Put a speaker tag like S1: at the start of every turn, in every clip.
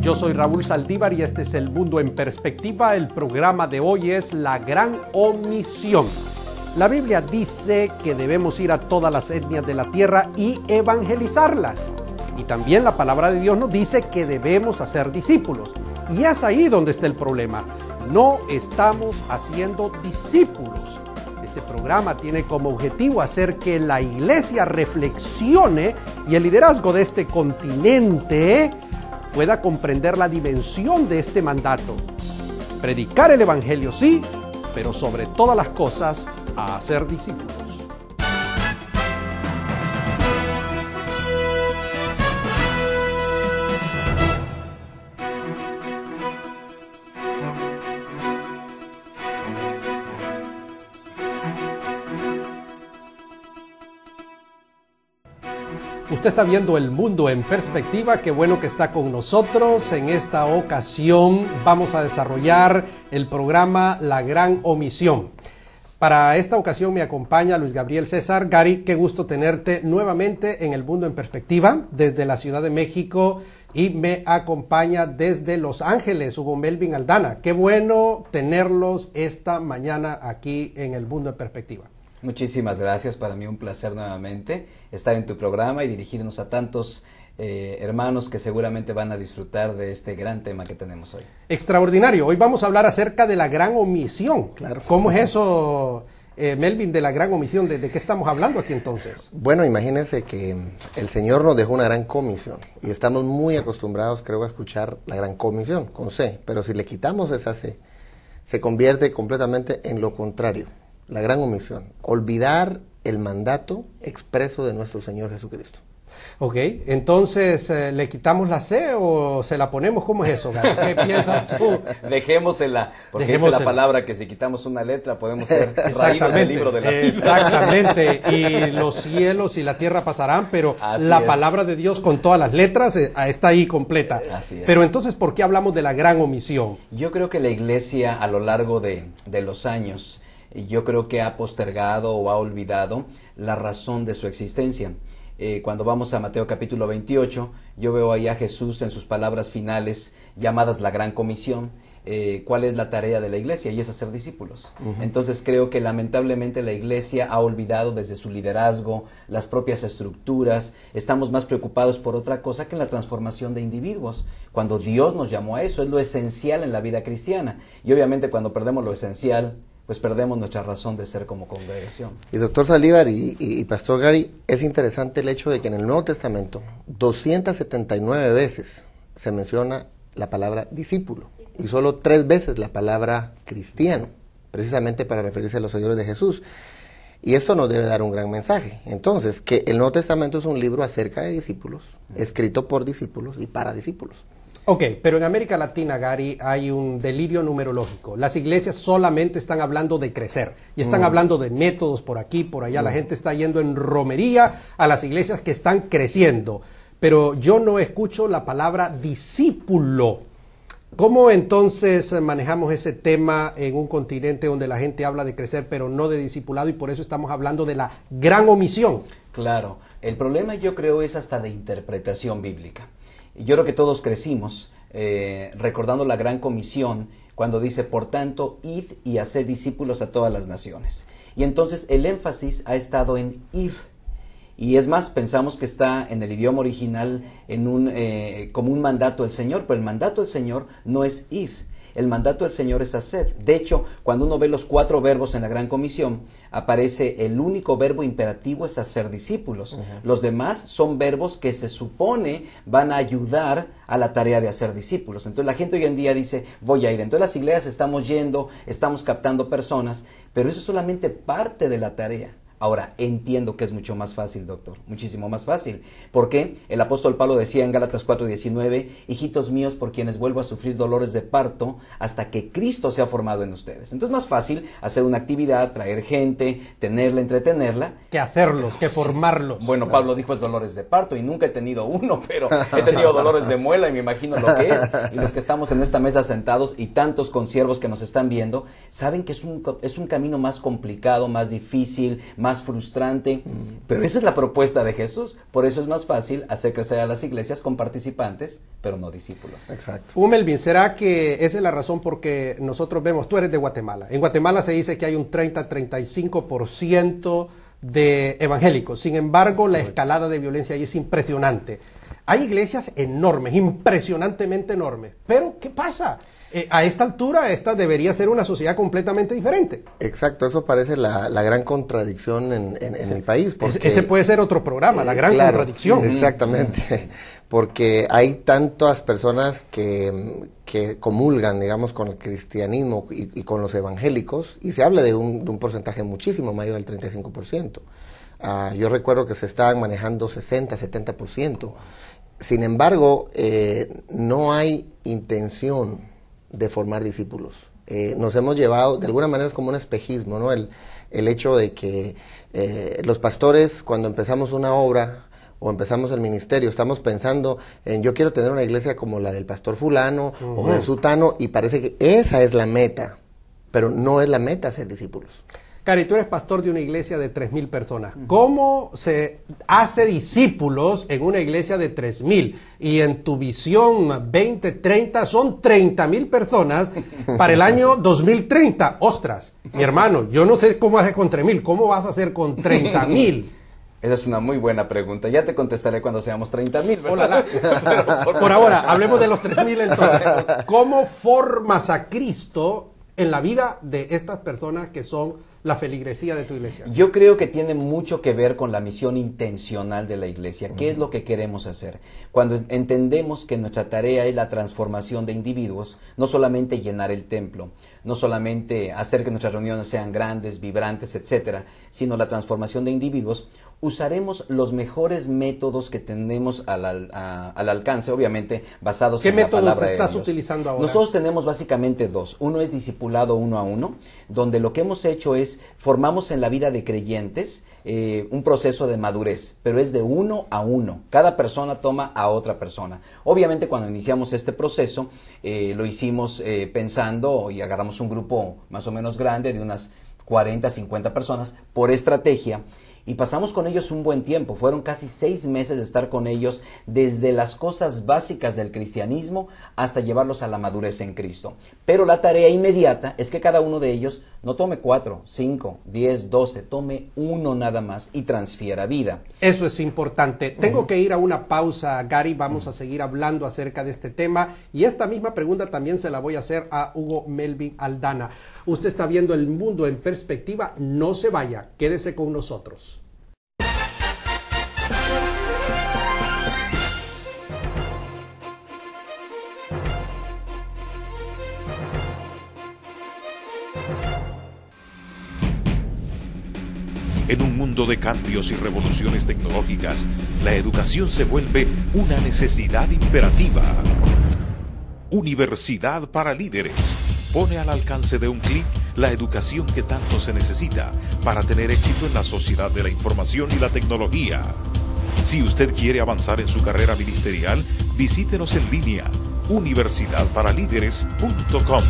S1: Yo soy Raúl Saldívar y este es El Mundo en Perspectiva. El programa de hoy es La Gran Omisión. La Biblia dice que debemos ir a todas las etnias de la tierra y evangelizarlas. Y también la palabra de Dios nos dice que debemos hacer discípulos. Y es ahí donde está el problema. No estamos haciendo discípulos. Este programa tiene como objetivo hacer que la iglesia reflexione y el liderazgo de este continente pueda comprender la dimensión de este mandato. Predicar el evangelio sí, pero sobre todas las cosas, a hacer discípulos. Usted está viendo El Mundo en Perspectiva. Qué bueno que está con nosotros. En esta ocasión vamos a desarrollar el programa La Gran Omisión. Para esta ocasión me acompaña Luis Gabriel César. Gary, qué gusto tenerte nuevamente en El Mundo en Perspectiva desde la Ciudad de México, y me acompaña desde Los Ángeles Hugo Melvin Aldana. Qué bueno tenerlos esta mañana aquí en El Mundo en Perspectiva.
S2: Muchísimas gracias, para mí un placer nuevamente estar en tu programa y dirigirnos a tantos hermanos que seguramente van a disfrutar de este gran tema que tenemos hoy.
S1: Extraordinario, hoy vamos a hablar acerca de la gran omisión.
S3: Claro.
S1: ¿Cómo es eso, Melvin, de la gran omisión? ¿De qué estamos hablando aquí entonces?
S3: Bueno, imagínense que el Señor nos dejó una gran comisión y estamos muy acostumbrados, creo, a escuchar la gran comisión con C, pero si le quitamos esa C, se convierte completamente en lo contrario. La gran omisión, olvidar el mandato expreso de nuestro Señor Jesucristo.
S1: Ok, entonces, ¿le quitamos la C o se la ponemos? ¿Cómo es eso, Gary? ¿Qué piensas tú?
S2: Dejémosela, porque
S1: Dejémosela.
S2: dice la palabra que si quitamos una letra podemos ser raídos del libro de la vida.
S1: Exactamente, y los cielos y la tierra pasarán, pero
S2: Así
S1: la
S2: es.
S1: palabra de Dios con todas las letras está ahí completa.
S2: Así es.
S1: Pero entonces, ¿por qué hablamos de la gran omisión?
S2: Yo creo que la iglesia a lo largo de los años, yo creo que ha postergado o ha olvidado la razón de su existencia. Cuando vamos a Mateo capítulo 28, yo veo ahí a Jesús en sus palabras finales llamadas la gran comisión. ¿Cuál es la tarea de la iglesia? Y es hacer discípulos. Entonces creo que lamentablemente la iglesia ha olvidado desde su liderazgo, las propias estructuras. Estamos más preocupados por otra cosa que en la transformación de individuos, cuando Dios nos llamó a eso. Es lo esencial en la vida cristiana, y obviamente cuando perdemos lo esencial, pues perdemos nuestra razón de ser como congregación.
S3: Y doctor Saldívar y Pastor Gary, es interesante el hecho de que en el Nuevo Testamento 279 veces se menciona la palabra discípulo y solo 3 veces la palabra cristiano, precisamente para referirse a los seguidores de Jesús. Y esto nos debe dar un gran mensaje. Entonces, que el Nuevo Testamento es un libro acerca de discípulos, escrito por discípulos y para discípulos.
S1: Ok, pero en América Latina, Gary, hay un delirio numerológico. Las iglesias solamente están hablando de crecer y están hablando de métodos por aquí, por allá. La gente está yendo en romería a las iglesias que están creciendo, pero yo no escucho la palabra discípulo. ¿Cómo entonces manejamos ese tema en un continente donde la gente habla de crecer pero no de discipulado, y por eso estamos hablando de la gran omisión?
S2: Claro, el problema yo creo es hasta de interpretación bíblica. Yo creo que todos crecimos recordando la gran comisión cuando dice, por tanto, id y haced discípulos a todas las naciones. Y entonces el énfasis ha estado en ir. Y es más, pensamos que está en el idioma original como un mandato del Señor, pero el mandato del Señor no es ir. El mandato del Señor es hacer. De hecho, cuando uno ve los 4 verbos en la Gran Comisión, aparece el único verbo imperativo es hacer discípulos. Los demás son verbos que se supone van a ayudar a la tarea de hacer discípulos. Entonces la gente hoy en día dice, voy a ir. Entonces las iglesias estamos yendo, estamos captando personas, pero eso es solamente parte de la tarea. Ahora, entiendo que es mucho más fácil, doctor, muchísimo más fácil. Porque el apóstol Pablo decía en Gálatas 4:19, hijitos míos, por quienes vuelvo a sufrir dolores de parto hasta que Cristo sea formado en ustedes. Entonces es más fácil hacer una actividad, traer gente, tenerla, entretenerla.
S1: Que hacerlos, que formarlos.
S2: Bueno, Pablo dijo es dolores de parto y nunca he tenido uno, pero he tenido dolores de muela y me imagino lo que es. Y los que estamos en esta mesa sentados y tantos consiervos que nos están viendo, saben que es un camino más complicado, más difícil, más frustrante. Pero esa es la propuesta de Jesús. Por eso es más fácil hacer crecer a las iglesias con participantes, pero no discípulos.
S3: Exacto.
S1: Melvin, ¿será que esa es la razón por que nosotros vemos, tú eres de Guatemala, en Guatemala se dice que hay un 30-35% de evangélicos, sin embargo la escalada de violencia ahí es impresionante? Hay iglesias enormes, impresionantemente enormes, pero ¿qué pasa? A esta altura, esta debería ser una sociedad completamente diferente.
S3: Exacto, eso parece la gran contradicción en el país. Porque,
S1: ese puede ser otro programa, la gran contradicción.
S3: Exactamente, porque hay tantas personas que comulgan, digamos, con el cristianismo y con los evangélicos, y se habla de un porcentaje muchísimo mayor al 35%. Yo recuerdo que se estaban manejando 60, 70%. Sin embargo, no hay intención de formar discípulos. Nos hemos llevado, de alguna manera es como un espejismo, ¿no? El hecho de que los pastores, cuando empezamos una obra o empezamos el ministerio, estamos pensando en yo quiero tener una iglesia como la del pastor fulano o del sutano, y parece que esa es la meta, pero no es la meta ser discípulos.
S1: Cari, tú eres pastor de una iglesia de 3,000 personas. ¿Cómo se hace discípulos en una iglesia de 3,000? Y en tu visión 2030 son 30,000 personas para el año 2030. ¡Ostras! Mi hermano, yo no sé cómo haces con 3,000. ¿Cómo vas a hacer con 30,000?
S2: Esa es una muy buena pregunta. Ya te contestaré cuando seamos 30,000.
S1: Por ahora, hablemos de los 3,000 entonces. ¿Cómo formas a Cristo en la vida de estas personas que son la feligresía de tu iglesia?
S2: Yo creo que tiene mucho que ver con la misión intencional de la iglesia. ¿Qué es lo que queremos hacer? Cuando entendemos que nuestra tarea es la transformación de individuos, no solamente llenar el templo, no solamente hacer que nuestras reuniones sean grandes, vibrantes, etcétera, sino la transformación de individuos, usaremos los mejores métodos que tenemos al alcance, obviamente basados en la palabra de Dios.
S1: ¿Qué método te estás utilizando ahora?
S2: Nosotros tenemos básicamente dos. Uno es discipulado 1 a 1, donde lo que hemos hecho es formamos en la vida de creyentes un proceso de madurez, pero es de 1 a 1. Cada persona toma a otra persona. Obviamente cuando iniciamos este proceso lo hicimos pensando y agarramos un grupo más o menos grande de unas 40, 50 personas por estrategia. Y pasamos con ellos un buen tiempo, fueron casi 6 meses de estar con ellos desde las cosas básicas del cristianismo hasta llevarlos a la madurez en Cristo. Pero la tarea inmediata es que cada uno de ellos no tome 4, 5, 10, 12, tome uno nada más y transfiera vida.
S1: Eso es importante. Tengo que ir a una pausa, Gary, vamos a seguir hablando acerca de este tema y esta misma pregunta también se la voy a hacer a Hugo Melvin Aldana. Usted está viendo El Mundo en Perspectiva, no se vaya, quédese con nosotros.
S4: En un mundo de cambios y revoluciones tecnológicas, la educación se vuelve una necesidad imperativa. Universidad para Líderes pone al alcance de un clic la educación que tanto se necesita para tener éxito en la sociedad de la información y la tecnología. Si usted quiere avanzar en su carrera ministerial, visítenos en línea universidadparalíderes.com.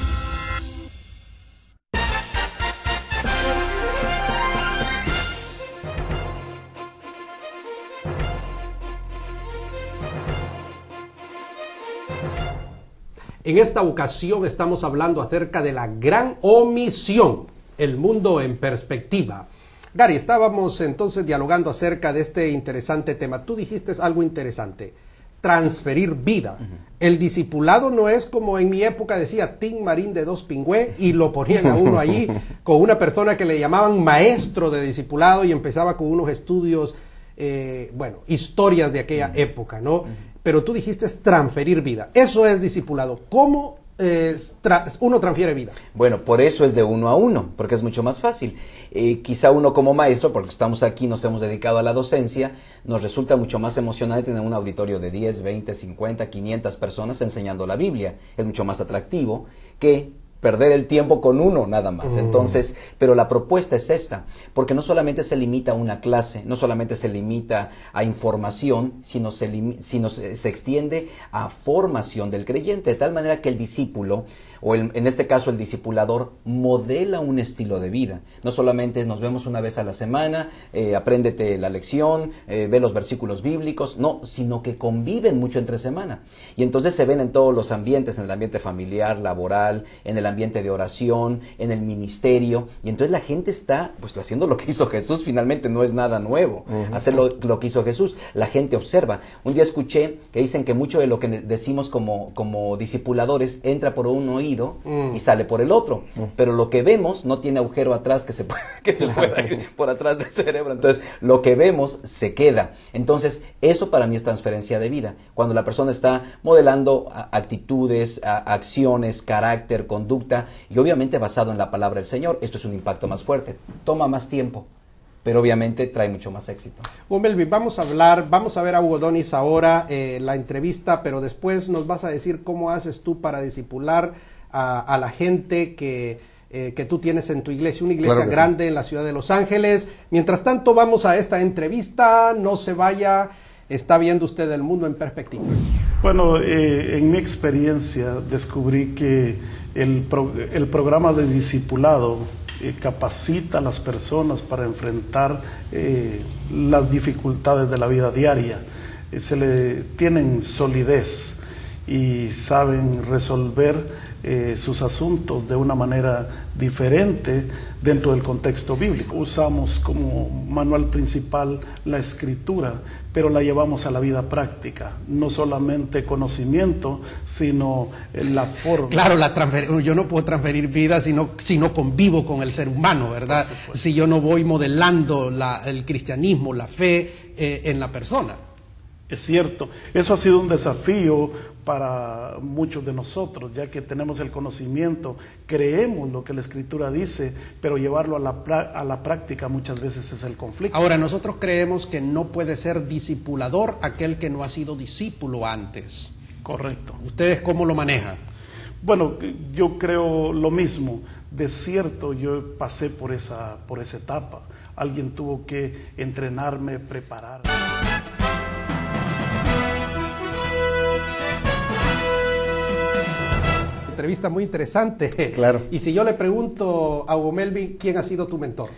S1: En esta ocasión estamos hablando acerca de la gran omisión, el mundo en perspectiva. Gary, estábamos entonces dialogando acerca de este interesante tema. Tú dijiste algo interesante, transferir vida. El discipulado no es como en mi época decía Tim Marín de Dos Pingüe y lo ponían a uno ahí con una persona que le llamaban maestro de discipulado y empezaba con unos estudios, historias de aquella época, ¿no? Pero tú dijiste transferir vida. Eso es discipulado. ¿Cómo uno transfiere vida?
S2: Bueno, por eso es de 1 a 1, porque es mucho más fácil. Quizá uno como maestro, porque estamos aquí, nos hemos dedicado a la docencia, nos resulta mucho más emocionante tener un auditorio de 10, 20, 50, 500 personas enseñando la Biblia. Es mucho más atractivo que perder el tiempo con uno nada más. Entonces, pero la propuesta es esta, porque no solamente se limita a una clase, no solamente se limita a información, sino se extiende a formación del creyente, de tal manera que el discípulo, en este caso el discipulador, modela un estilo de vida. No solamente nos vemos una vez a la semana, apréndete la lección, ve los versículos bíblicos, no, sino que conviven mucho entre semana. Y entonces se ven en todos los ambientes, en el ambiente familiar, laboral, en el ambiente de oración, en el ministerio, y entonces la gente está pues haciendo lo que hizo Jesús. Finalmente no es nada nuevo hacer lo que hizo Jesús. La gente observa. Un día escuché que dicen que mucho de lo que decimos como discipuladores entra por un oído y sale por el otro, pero lo que vemos no tiene agujero atrás que se pueda ir por atrás del cerebro. Entonces lo que vemos se queda. Entonces eso para mí es transferencia de vida, cuando la persona está modelando actitudes, acciones, carácter, conducta, y obviamente basado en la palabra del Señor. Esto es un impacto más fuerte, toma más tiempo, pero obviamente trae mucho más éxito.
S1: Melvin, vamos a ver a Hugo Donis ahora, la entrevista, pero después nos vas a decir cómo haces tú para discipular a la gente que tú tienes en tu iglesia, una iglesia grande en la ciudad de Los Ángeles. Mientras tanto, vamos a esta entrevista, no se vaya, está viendo usted el mundo en perspectiva.
S5: Bueno, en mi experiencia descubrí que el programa de discipulado capacita a las personas para enfrentar las dificultades de la vida diaria. Tienen solidez y saben resolver sus asuntos de una manera diferente dentro del contexto bíblico. Usamos como manual principal la escritura, pero la llevamos a la vida práctica, no solamente conocimiento, sino la forma.
S1: Claro, yo no puedo transferir vida si no convivo con el ser humano, ¿verdad? Si yo no voy modelando el cristianismo, la fe en la persona.
S5: Es cierto, eso ha sido un desafío para muchos de nosotros, ya que tenemos el conocimiento, creemos lo que la Escritura dice, pero llevarlo a la práctica muchas veces es el conflicto.
S1: Ahora, nosotros creemos que no puede ser discipulador aquel que no ha sido discípulo antes.
S5: Correcto.
S1: ¿Ustedes cómo lo manejan?
S5: Bueno, yo creo lo mismo. De cierto, yo pasé por esa etapa. Alguien tuvo que entrenarme, prepararme.
S1: Entrevista muy interesante.
S3: Claro.
S1: Y si yo le pregunto a Hugo Melvin, ¿quién ha sido tu mentor?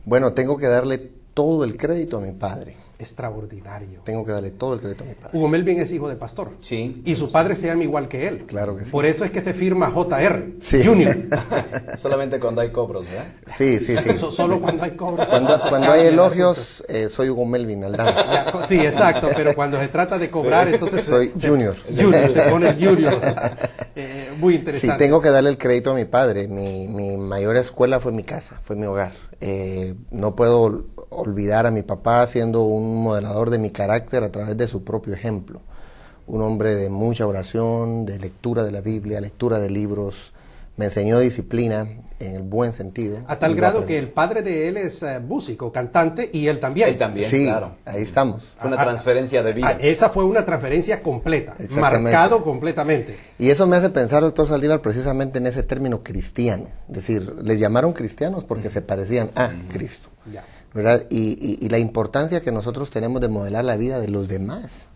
S3: Bueno, tengo que darle todo el crédito a mi padre.
S1: Extraordinario.
S3: Tengo que darle todo el crédito a mi padre.
S1: Hugo Melvin es hijo de pastor.
S2: Sí.
S1: Y su padre se llama igual que él.
S3: Claro que sí.
S1: Por eso es que se firma JR,
S3: Sí.
S1: Junior.
S2: Solamente cuando hay cobros, ¿verdad?
S3: Sí.
S1: Solo cuando hay cobros.
S3: Cuando hay elogios, soy Hugo Melvin Aldana.
S1: Sí, exacto, pero cuando se trata de cobrar, entonces...
S3: Soy Junior.
S1: Junior, se pone el Junior. Muy interesante.
S3: Sí, tengo que darle el crédito a mi padre. Mi mayor escuela fue mi casa, fue mi hogar. No puedo olvidar a mi papá siendo un modelador de mi carácter a través de su propio ejemplo. Un hombre de mucha oración, de lectura de la Biblia, lectura de libros. Me enseñó disciplina en el buen sentido.
S1: A tal grado que el padre de él es músico, cantante, y él también.
S2: Él también,
S3: sí,
S2: claro.
S3: Ahí estamos.
S2: Fue una transferencia de vida.
S1: Esa fue una transferencia completa, marcado completamente.
S3: Y eso me hace pensar, doctor Saldívar, precisamente en ese término cristiano. Es decir, les llamaron cristianos porque se parecían a Cristo.
S1: Ya.
S3: ¿Verdad? Y la importancia que nosotros tenemos de modelar la vida de los demás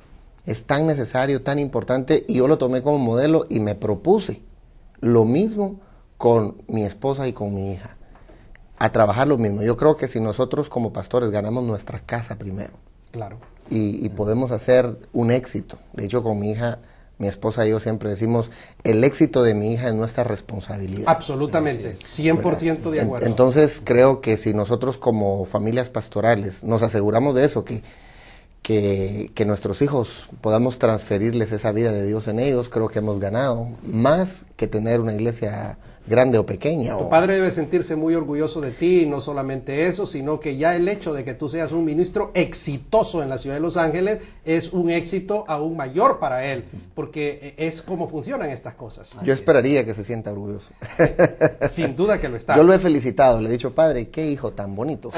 S3: es tan necesario, tan importante, y yo lo tomé como modelo y me propuse lo mismo con mi esposa y con mi hija, a trabajar lo mismo. Yo creo que si nosotros como pastores ganamos nuestra casa primero,
S1: Claro.
S3: y podemos hacer un éxito. De hecho, con mi hija, mi esposa y yo siempre decimos, el éxito de mi hija es nuestra responsabilidad.
S1: Absolutamente, 100% de acuerdo.
S3: Entonces creo que si nosotros como familias pastorales nos aseguramos de eso, que nuestros hijos podamos transferirles esa vida de Dios en ellos, creo que hemos ganado, más que tener una iglesia grande o pequeña.
S1: Tu padre debe sentirse muy orgulloso de ti, y no solamente eso, sino que ya el hecho de que tú seas un ministro exitoso en la ciudad de Los Ángeles es un éxito aún mayor para él, porque es como funcionan estas cosas.
S3: Yo esperaría que se sienta orgulloso.
S1: Sin duda que lo está.
S3: Yo lo he felicitado, le he dicho, padre, qué hijo tan bonito.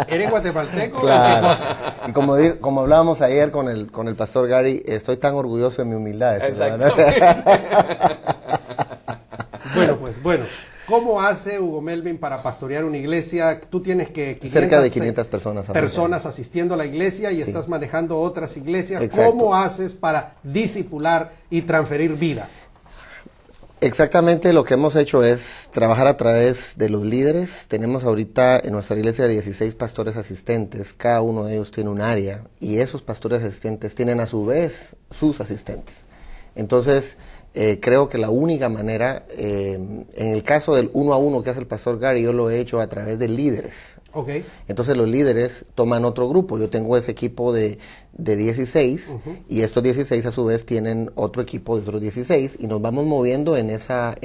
S1: ¿Eres guatemalteco?
S3: Claro.
S1: ¿Qué cosa?
S3: Y como hablábamos ayer con el pastor Gary, estoy tan orgulloso de mi humildad.
S2: Exactamente.
S1: Bueno, ¿cómo hace Hugo Melvin para pastorear una iglesia? Tú tienes que
S3: cerca de 500 personas
S1: asistiendo a la iglesia y
S3: sí.
S1: Estás manejando otras iglesias.
S3: Exacto.
S1: ¿Cómo haces para discipular y transferir vida?
S3: Exactamente, lo que hemos hecho es trabajar a través de los líderes. Tenemos ahorita en nuestra iglesia 16 pastores asistentes, cada uno de ellos tiene un área y esos pastores asistentes tienen a su vez sus asistentes. Entonces, creo que la única manera, en el caso del 1 a 1 que hace el pastor Gary, yo lo he hecho a través de líderes.
S1: Okay.
S3: Entonces los líderes toman otro grupo. Yo tengo ese equipo de 16 y estos 16 a su vez tienen otro equipo de otros 16 y nos vamos moviendo en esa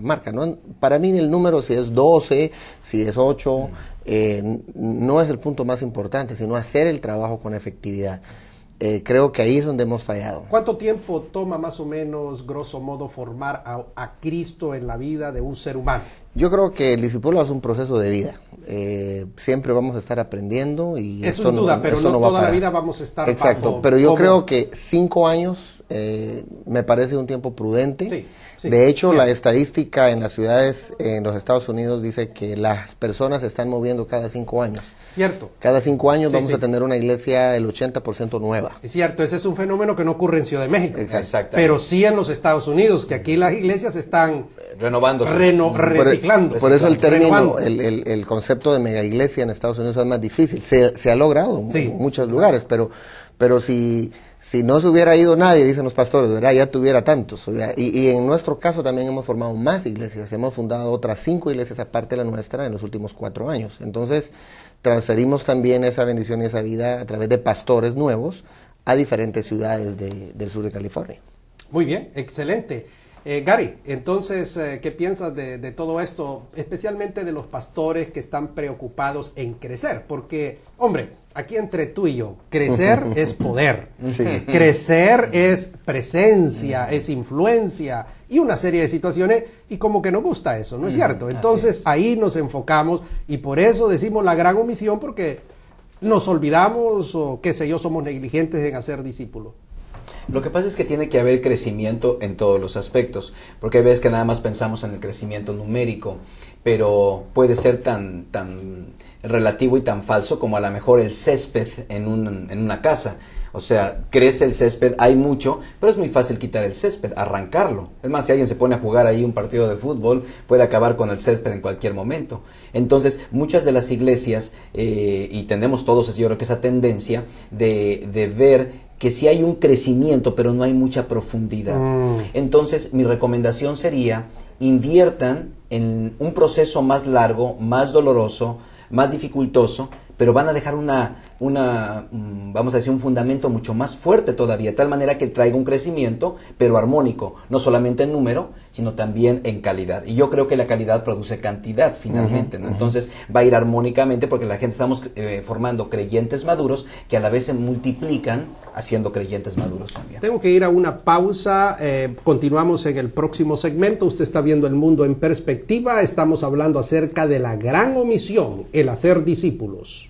S3: marca, ¿no? Para mí el número, si es 12, si es 8, no es el punto más importante, sino hacer el trabajo con efectividad. Creo que ahí es donde hemos fallado.
S1: ¿Cuánto tiempo toma más o menos, grosso modo, formar a Cristo en la vida de un ser humano?
S3: Yo creo que el discipulado es un proceso de vida. Siempre vamos a estar aprendiendo y
S1: eso sin duda, pero no toda la vida vamos a estar.
S3: Exacto, pero yo creo que 5 años me parece un tiempo prudente.
S1: Sí, sí,
S3: de hecho,
S1: cierto.
S3: La estadística en las ciudades en los Estados Unidos dice que las personas se están moviendo cada 5 años.
S1: Cierto.
S3: Cada 5 años
S1: Sí,
S3: vamos
S1: sí.
S3: a tener una iglesia el 80% nueva.
S1: Es cierto, ese es un fenómeno que no ocurre en Ciudad de México.
S2: Exactamente.
S1: Pero sí en los Estados Unidos, que aquí las iglesias están
S2: Renovándose.
S1: reciclando.
S3: Por eso el término,
S1: renovando.
S3: el concepto de mega iglesia en Estados Unidos es más difícil. Se ha logrado
S1: Sí.
S3: en muchos lugares, pero si no se hubiera ido nadie, dicen los pastores, ¿verdad? Ya tuviera tantos. Y en nuestro caso también hemos formado más iglesias. Hemos fundado otras 5 iglesias aparte de la nuestra en los últimos 4 años. Entonces, transferimos también esa bendición y esa vida a través de pastores nuevos a diferentes ciudades del sur de California.
S1: Muy bien, excelente. Gary, entonces, ¿qué piensas de todo esto? Especialmente de los pastores que están preocupados en crecer. Porque, hombre, aquí entre tú y yo, crecer es poder.
S3: Sí.
S1: Crecer es presencia, es influencia y una serie de situaciones. Y como que nos gusta eso, ¿no es cierto? Entonces, ahí nos enfocamos y por eso decimos la gran omisión, porque nos olvidamos o qué sé yo, somos negligentes en hacer discípulos.
S2: Lo que pasa es que tiene que haber crecimiento en todos los aspectos, porque hay veces que nada más pensamos en el crecimiento numérico, pero puede ser tan relativo y tan falso como a lo mejor el césped en una casa. O sea, crece el césped, hay mucho, pero es muy fácil quitar el césped, arrancarlo. Es más, si alguien se pone a jugar ahí un partido de fútbol, puede acabar con el césped en cualquier momento. Entonces, muchas de las iglesias, y tenemos todos, yo creo que esa tendencia de ver que sí hay un crecimiento, pero no hay mucha profundidad. Entonces, mi recomendación sería, inviertan en un proceso más largo, más doloroso, más dificultoso, pero van a dejar vamos a decir, un fundamento mucho más fuerte todavía, de tal manera que traiga un crecimiento, pero armónico, no solamente en número, sino también en calidad. Y yo creo que la calidad produce cantidad, finalmente, ¿no? Entonces, va a ir armónicamente porque la gente estamos formando creyentes maduros que a la vez se multiplican haciendo creyentes maduros también.
S1: Tengo que ir a una pausa, continuamos en el próximo segmento. Usted está viendo El Mundo en Perspectiva, estamos hablando acerca de la gran omisión, el hacer discípulos.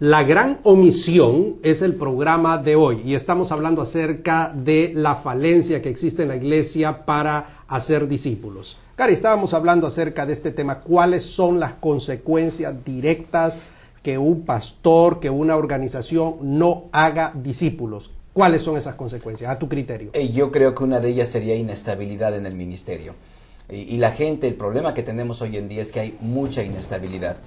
S1: La gran omisión es el programa de hoy y estamos hablando acerca de la falencia que existe en la iglesia para hacer discípulos. Gary, estábamos hablando acerca de este tema. ¿Cuáles son las consecuencias directas que un pastor, que una organización no haga discípulos? ¿Cuáles son esas consecuencias, a tu criterio?
S2: Yo creo que una de ellas sería inestabilidad en el ministerio. Y la gente, el problema que tenemos hoy en día es que hay mucha inestabilidad.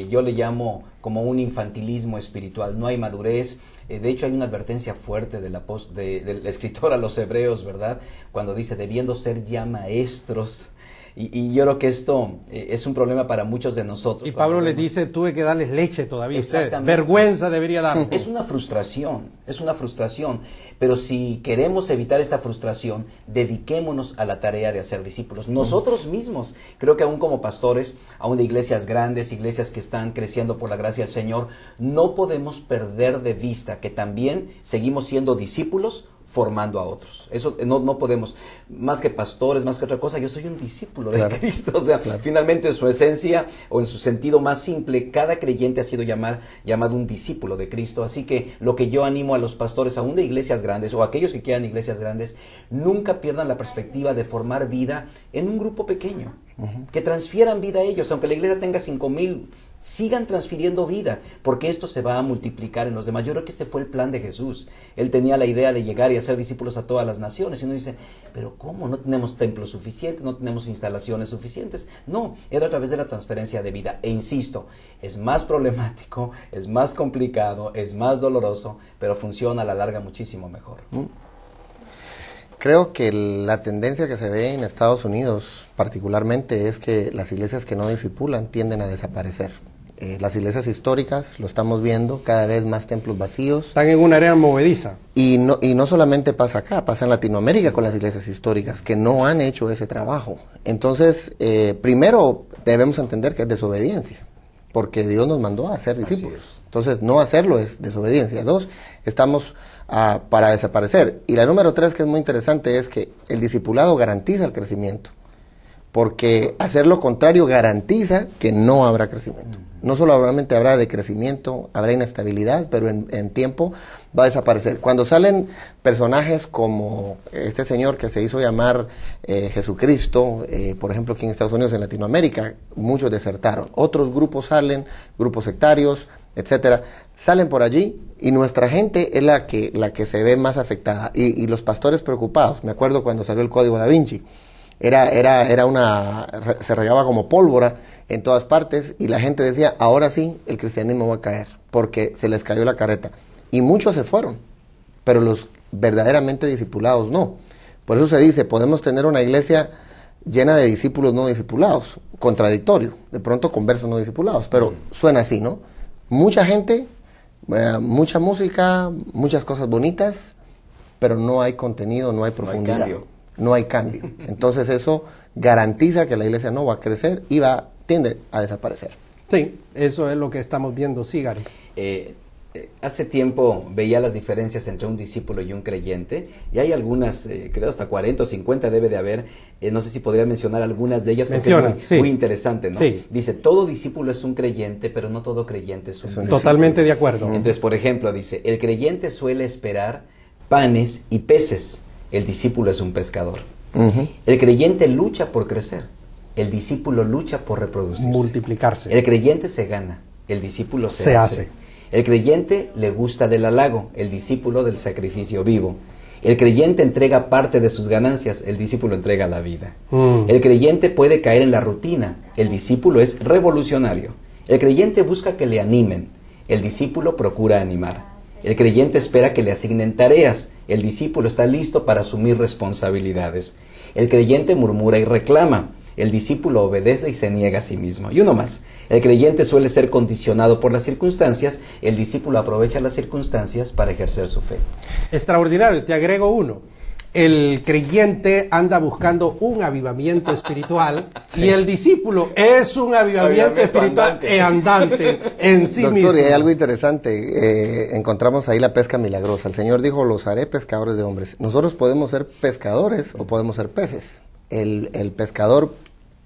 S2: Yo le llamo como un infantilismo espiritual, no hay madurez. De hecho, hay una advertencia fuerte del escritor a los hebreos, ¿verdad? Cuando dice, debiendo ser ya maestros. Y yo creo que esto es un problema para muchos de nosotros.
S1: Y Pablo les dice, tuve que darles leche todavía.
S2: Exactamente.
S1: Vergüenza debería dar.
S2: Es una frustración. Pero si queremos evitar esta frustración, dediquémonos a la tarea de hacer discípulos. Nosotros mismos, creo que aún como pastores, aún de iglesias grandes, iglesias que están creciendo por la gracia del Señor, no podemos perder de vista que también seguimos siendo discípulos formando a otros. Eso no podemos, más que pastores, más que otra cosa, yo soy un discípulo de Cristo. O sea, finalmente en su esencia o en su sentido más simple, cada creyente ha sido llamado un discípulo de Cristo. Así que lo que yo animo a los pastores, aún de iglesias grandes o a aquellos que quieran iglesias grandes, nunca pierdan la perspectiva de formar vida en un grupo pequeño. Que transfieran vida a ellos, aunque la iglesia tenga 5,000, sigan transfiriendo vida, porque esto se va a multiplicar en los demás. Yo creo que este fue el plan de Jesús. Él tenía la idea de llegar y hacer discípulos a todas las naciones, y uno dice, pero ¿cómo? No tenemos templos suficientes, no tenemos instalaciones suficientes. No, era a través de la transferencia de vida, e insisto, es más problemático, es más complicado, es más doloroso, pero funciona a la larga muchísimo mejor.
S3: Creo que la tendencia que se ve en Estados Unidos particularmente es que las iglesias que no discipulan tienden a desaparecer. Las iglesias históricas, lo estamos viendo, cada vez más templos vacíos.
S1: Están en una arena movediza.
S3: Y no solamente pasa acá, pasa en Latinoamérica con las iglesias históricas, que no han hecho ese trabajo. Entonces, primero debemos entender que es desobediencia, porque Dios nos mandó a hacer discípulos. Entonces, no hacerlo es desobediencia. 2, estamos para desaparecer. Y la número 3, que es muy interesante, es que el discipulado garantiza el crecimiento, porque hacer lo contrario garantiza que no habrá crecimiento. No solamente habrá decrecimiento, habrá inestabilidad, pero en tiempo va a desaparecer. Cuando salen personajes como este señor que se hizo llamar Jesucristo, por ejemplo aquí en Estados Unidos, en Latinoamérica, muchos desertaron. Otros grupos salen, grupos sectarios, etcétera, salen por allí, y nuestra gente es la que se ve más afectada, y los pastores preocupados. Me acuerdo cuando salió el Código Da Vinci, se regaba como pólvora en todas partes, y la gente decía, ahora sí el cristianismo va a caer, porque se les cayó la carreta, y muchos se fueron, pero los verdaderamente discipulados no. Por eso se dice, podemos tener una iglesia llena de discípulos no discipulados, contradictorio, de pronto conversos no discipulados, pero suena así, ¿no? Mucha gente, mucha música, muchas cosas bonitas, pero no hay contenido, no hay profundidad, no hay cambio. Entonces eso garantiza que la iglesia no va a crecer y tiende a desaparecer.
S1: Sí, eso es lo que estamos viendo, sí, Gary.
S2: Hace tiempo veía las diferencias entre un discípulo y un creyente, y hay algunas, creo hasta 40 o 50 debe de haber, no sé si podría mencionar algunas de ellas, porque es muy interesante, ¿no? Sí. Dice, todo discípulo es un creyente, pero no todo creyente es un discípulo.
S1: Totalmente de acuerdo.
S2: Entonces, por ejemplo, dice, el creyente suele esperar panes y peces, el discípulo es un pescador. El creyente lucha por crecer, el discípulo lucha por reproducirse.
S1: Multiplicarse.
S2: El creyente se gana, el discípulo se hace. El creyente le gusta del halago, el discípulo del sacrificio vivo. El creyente entrega parte de sus ganancias, el discípulo entrega la vida. El creyente puede caer en la rutina, el discípulo es revolucionario. El creyente busca que le animen, el discípulo procura animar. El creyente espera que le asignen tareas, el discípulo está listo para asumir responsabilidades. El creyente murmura y reclama, el discípulo obedece y se niega a sí mismo. Y uno más, el creyente suele ser condicionado por las circunstancias, el discípulo aprovecha las circunstancias para ejercer su fe.
S1: Extraordinario, te agrego uno. El creyente anda buscando un avivamiento espiritual y el discípulo es un avivamiento espiritual andante en sí mismo.
S3: Doctor, y hay algo interesante, encontramos ahí la pesca milagrosa. El Señor dijo, los haré pescadores de hombres. Nosotros podemos ser pescadores o podemos ser peces. El pescador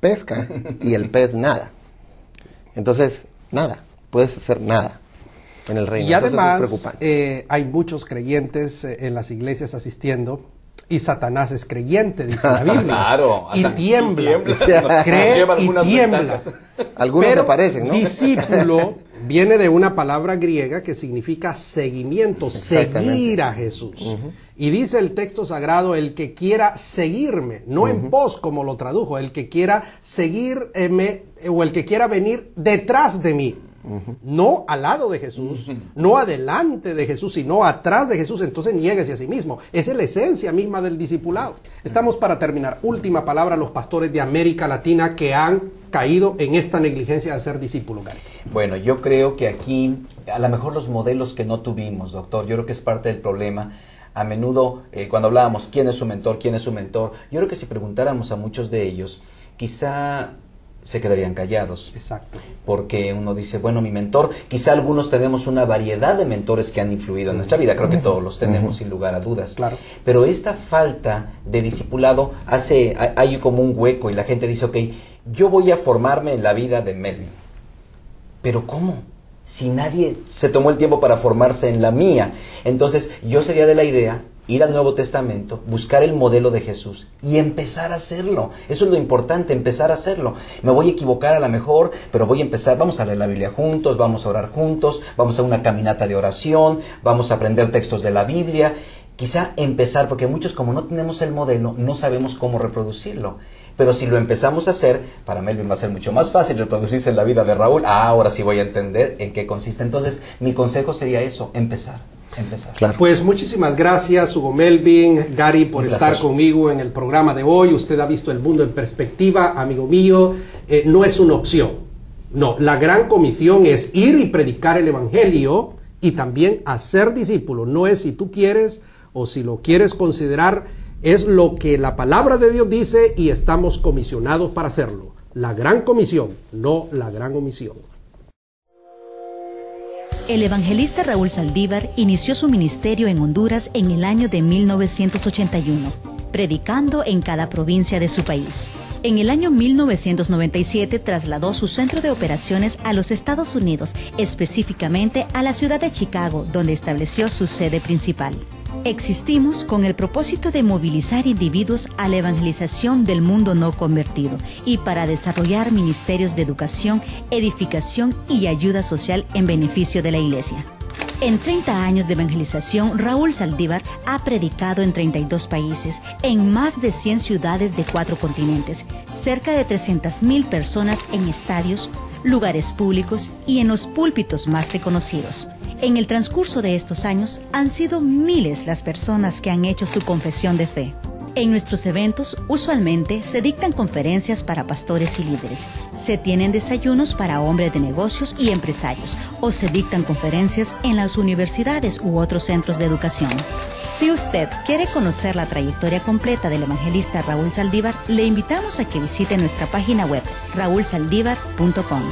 S3: pesca y el pez nada. Entonces, nada, puedes hacer nada en el reino.
S1: Y además hay muchos creyentes en las iglesias asistiendo, y Satanás es creyente, dice la Biblia.
S2: Claro,
S1: y tiembla. Cree y tiembla.
S3: Algunos se parecen, ¿no?
S1: Discípulo viene de una palabra griega que significa seguimiento, seguir a Jesús. Y dice el texto sagrado, el que quiera seguirme, no en pos como lo tradujo, el que quiera seguirme o el que quiera venir detrás de mí. no al lado de Jesús, no adelante de Jesús, sino atrás de Jesús, entonces niéguese a sí mismo. Esa es la esencia misma del discipulado. Estamos para terminar. Última palabra a los pastores de América Latina que han caído en esta negligencia de ser discípulos, Gary.
S2: Bueno, yo creo que aquí, a lo mejor los modelos que no tuvimos, doctor, yo creo que es parte del problema. A menudo, cuando hablábamos, ¿quién es su mentor? ¿Quién es su mentor? Yo creo que si preguntáramos a muchos de ellos, quizá se quedarían callados.
S1: Exacto.
S2: Porque uno dice, bueno, mi mentor, quizá algunos tenemos una variedad de mentores que han influido en nuestra vida, creo que todos los tenemos sin lugar a dudas.
S1: Claro.
S2: Pero esta falta de discipulado hay como un hueco y la gente dice, ok, yo voy a formarme en la vida de Melvin. ¿Pero cómo? Si nadie se tomó el tiempo para formarse en la mía. Entonces yo sería de la idea ir al Nuevo Testamento, buscar el modelo de Jesús y empezar a hacerlo. Eso es lo importante, empezar a hacerlo. Me voy a equivocar a lo mejor, pero voy a empezar. Vamos a leer la Biblia juntos, vamos a orar juntos, vamos a una caminata de oración, vamos a aprender textos de la Biblia. Quizá empezar, porque muchos como no tenemos el modelo, no sabemos cómo reproducirlo. Pero si lo empezamos a hacer, para Melvin va a ser mucho más fácil reproducirse en la vida de Raúl. Ahora sí voy a entender en qué consiste. Entonces, mi consejo sería eso, empezar.
S1: Claro. Pues muchísimas gracias, Hugo Melvin, Gary, por estar conmigo en el programa de hoy. Usted ha visto el mundo en perspectiva, amigo mío. No es una opción. No, la gran comisión es ir y predicar el evangelio y también hacer discípulos. No es si tú quieres o si lo quieres considerar. Es lo que la palabra de Dios dice y estamos comisionados para hacerlo. La gran comisión, no la gran omisión.
S6: El evangelista Raúl Saldívar inició su ministerio en Honduras en el año de 1981, predicando en cada provincia de su país. En el año 1997 trasladó su centro de operaciones a los Estados Unidos, específicamente a la ciudad de Chicago, donde estableció su sede principal. Existimos con el propósito de movilizar individuos a la evangelización del mundo no convertido y para desarrollar ministerios de educación, edificación y ayuda social en beneficio de la Iglesia. En 30 años de evangelización, Raúl Saldívar ha predicado en 32 países, en más de 100 ciudades de 4 continentes, cerca de 300,000 personas en estadios, lugares públicos y en los púlpitos más reconocidos. En el transcurso de estos años, han sido miles las personas que han hecho su confesión de fe. En nuestros eventos, usualmente se dictan conferencias para pastores y líderes, se tienen desayunos para hombres de negocios y empresarios, o se dictan conferencias en las universidades u otros centros de educación. Si usted quiere conocer la trayectoria completa del evangelista Raúl Saldívar, le invitamos a que visite nuestra página web, raulsaldívar.com.